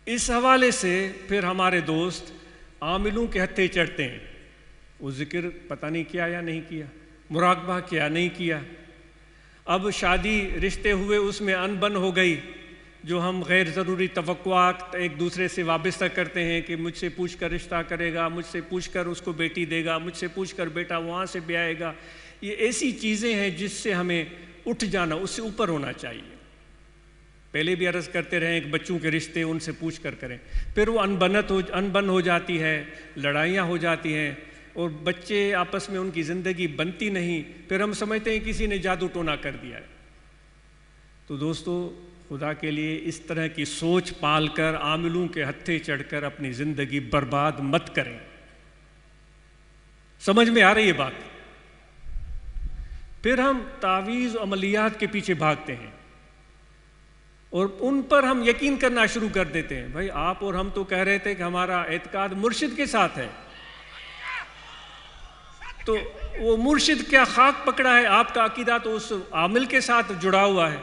اس حوالے سے پھر ہمارے دوست عاملوں کے ہتھے چڑھتے ہیں، وہ ذکر پتہ نہیں کیا یا نہیں کیا، مراقبہ کیا نہیں کیا، اب شادی رشتے ہوئے اس میں انبن ہو گئی، جو ہم غیر ضروری توقعات ایک دوسرے سے وابستہ کرتے ہیں کہ مجھ سے پوچھ کر رشتہ کرے گا، مجھ سے پوچھ کر اس کو بیٹی دے گا، مجھ سے پوچھ کر بیٹا وہاں سے بھی آئے گا، یہ ایسی چیزیں ہیں جس سے ہمیں اٹھ جانا، اس سے اوپر ہونا چاہیے۔ پہلے بھی عرض کرتے رہے کہ بچوں کے رشتے ان سے پوچھ کر کریں، پھر وہ انبن ہو جاتی ہے، لڑائیاں ہو جاتی ہیں اور بچے آپس میں ان کی زندگی بنتی نہیں، پھر ہم سمجھتے ہیں کسی نے جادو ٹونا کر دیا ہے۔ تو دوستو خدا کے لیے اس طرح کی سوچ پال کر عاملوں کے ہتھے چڑھ کر اپنی زندگی برباد مت کریں۔ سمجھ میں آ رہی ہے بات؟ پھر ہم تعویذ و عملیات کے پیچھے بھاگتے ہیں اور ان پر ہم یقین کرنا شروع کر دیتے ہیں۔ بھائی آپ اور ہم تو کہہ رہے تھے کہ ہمارا اعتقاد مرشد کے ساتھ ہے، تو وہ مرشد کیا خاک پکڑا ہے؟ آپ کا عقیدہ تو اس عامل کے ساتھ جڑا ہوا ہے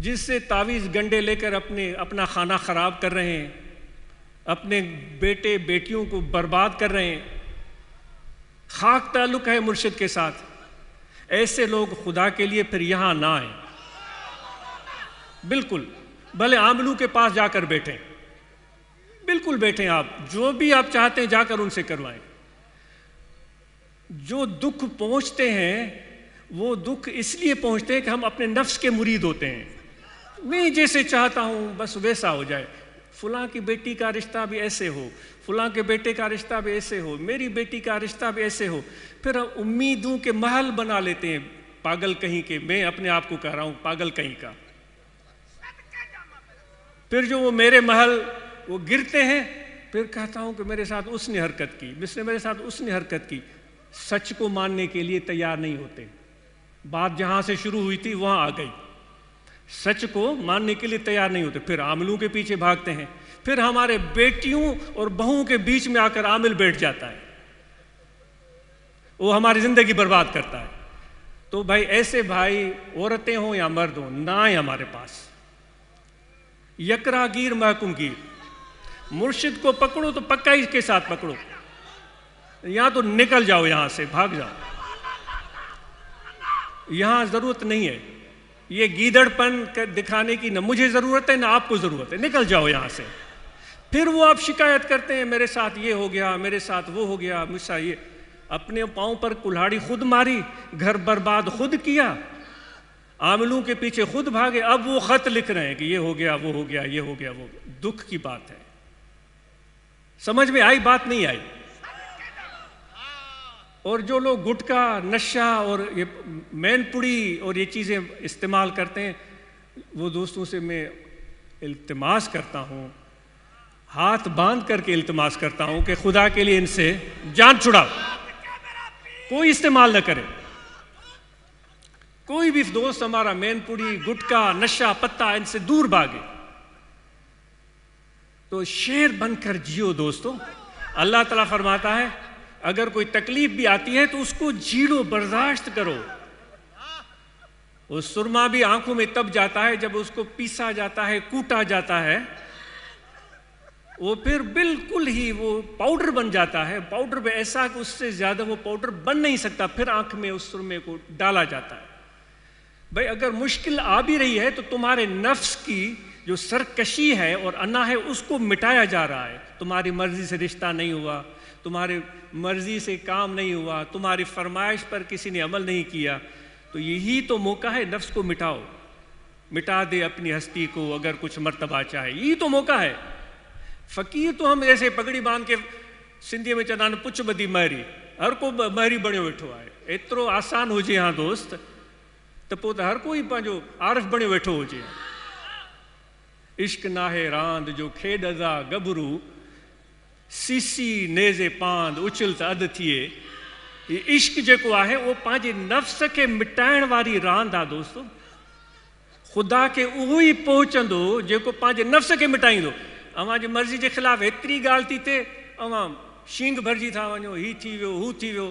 جس سے تعویذ گنڈے لے کر اپنا خانہ خراب کر رہے ہیں، اپنے بیٹے بیٹیوں کو برباد کر رہے ہیں۔ خاک تعلق ہے مرشد کے ساتھ۔ ایسے لوگ خدا کے لیے پھر یہاں نہ آئیں، بالکل، بھلے عاملوں کے پاس جا کر بیٹھیں، بالکل بیٹھیں، آپ جو بھی آپ چاہتے ہیں جا کر ان سے کروائیں۔ جو دکھ پہنچتے ہیں وہ دکھ اس لیے پہنچتے ہیں کہ ہم اپنے نفس کے مرید ہوتے ہیں، میں جیسے چاہتا ہوں بس ویسا ہو جائے، فلاں کی بیٹی کا رشتہ بھی ایسے ہو، فلاں کے بیٹے کا رشتہ بھی ایسے ہو، میری بیٹی کا رشتہ بھی ایسے ہو، پھر ہم امیدوں کے محل بنا لیتے ہیں، پاگل کہیں کے، میں اپنے آپ کو کہہ رہا ہوں پاگل کہیں کا۔ پھر جو وہ میرے محل وہ گرتے ہیں، پھر کہتا ہوں کہ میرے ساتھ اس نے حرکت کی، میرے ساتھ اس نے حرکت کی، سچ کو ماننے کے لیے تیار نہیں ہوتے۔ بات جہاں سے شروع ہوئی تھی وہاں آ گئی، سچ کو ماننے کے لیے تیار نہیں ہوتے، پھر عاملوں کے پیچھے بھاگتے ہیں، پھر ہمارے بیٹیوں اور بہوؤں کے بیچ میں آ کر عامل بیٹھ جاتا ہے، وہ ہماری زندگی برباد کرتا ہے۔ تو بھائی ایسے بھائی عورتیں ہوں یا مرد ہوں نہ آئیں ہمارے پاس، یکرا گیر محکوم گیر، مرشد کو پکڑو تو پکا اس کے ساتھ پکڑو، یا تو نکل جاؤ یہاں سے، بھاگ جاؤ، یہاں ضرورت نہیں ہے، یہ گیدڑ پن دکھانے کی نہ مجھے ضرورت ہے نہ آپ کو ضرورت ہے، نکل جاؤ یہاں سے۔ پھر وہ آپ شکایت کرتے ہیں میرے ساتھ یہ ہو گیا، میرے ساتھ وہ ہو گیا، مجھ سے یہ، اپنے پاؤں پر کلہاڑی خود ماری، گھر برباد خود کیا، عاملوں کے پیچھے خود بھاگے، اب وہ خط لکھ رہے ہیں کہ یہ ہو گیا وہ ہو گیا یہ ہو گیا وہ، دکھ کی بات ہے۔ سمجھ میں آئی بات نہیں آئی؟ اور جو لوگ گٹکا نشہ اور یہ مین پڑی اور یہ چیزیں استعمال کرتے ہیں، وہ دوستوں سے میں التماس کرتا ہوں، ہاتھ باندھ کر کے التماس کرتا ہوں کہ خدا کے لیے ان سے جان چھڑاؤ، کوئی استعمال نہ کرے۔ کوئی بھی دوست ہمارا مین پڑی گٹکا نشہ پتہ ان سے دور بھاگے۔ تو شیر بن کر جیو دوستو، اللہ تعالیٰ فرماتا ہے اگر کوئی تکلیف بھی آتی ہے تو اس کو جھیلو، برداشت کرو۔ وہ سرما بھی آنکھوں میں تب جاتا ہے جب اس کو پیسا جاتا ہے، کوٹا جاتا ہے، وہ پھر بالکل ہی وہ پاؤڈر بن جاتا ہے، پاؤڈر بھی ایسا کہ اس سے زیادہ وہ پاؤڈر بن نہیں سکتا، پھر آنکھ میں اس سرمے کو ڈالا جاتا ہے۔ بھائی اگر مشکل آ بھی رہی ہے تو تمہارے نفس کی جو سرکشی ہے اور انا ہے اس کو مٹایا جا رہا ہے، تمہاری مرضی سے رشتہ نہیں ہوا، تمہاری مرضی سے کام نہیں ہوا، تمہاری فرمائش پر کسی نے عمل نہیں کیا، تو یہی تو موقع ہے، نفس کو مٹاؤ، مٹا دے اپنی ہستی کو اگر کچھ مرتبہ چاہے، یہی تو موقع ہے۔ فقیر تو ہم ایسے پگڑی باندھ کے سندھی میں چنان پچھ بدی مہری، ہر کو مہری بنیو ویٹھو ہے، ایترو آسان ہو جائے ہاں دوست تو پوت ہر کوئی پانچو عارف بنیو ویٹھو ہو جائے۔ عشق ناہے راند جو کھیڈ ازا گبرو، سیسی نیزے پاند اچھل تا اد تھیے۔ یہ عشق جیکو آہے وہ پانچے نفس کے مٹائن واری راند آ دوستو، خدا کے اوہی پہنچن دو جیکو پانچے نفس کے مٹائیں دو۔ اما جی مرضی کے خلاف اتری گال تھی تے اما شینگ بھرجی تھا ونجو، ہی تھی ویو ہو تھی ویو،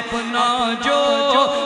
اپنا جو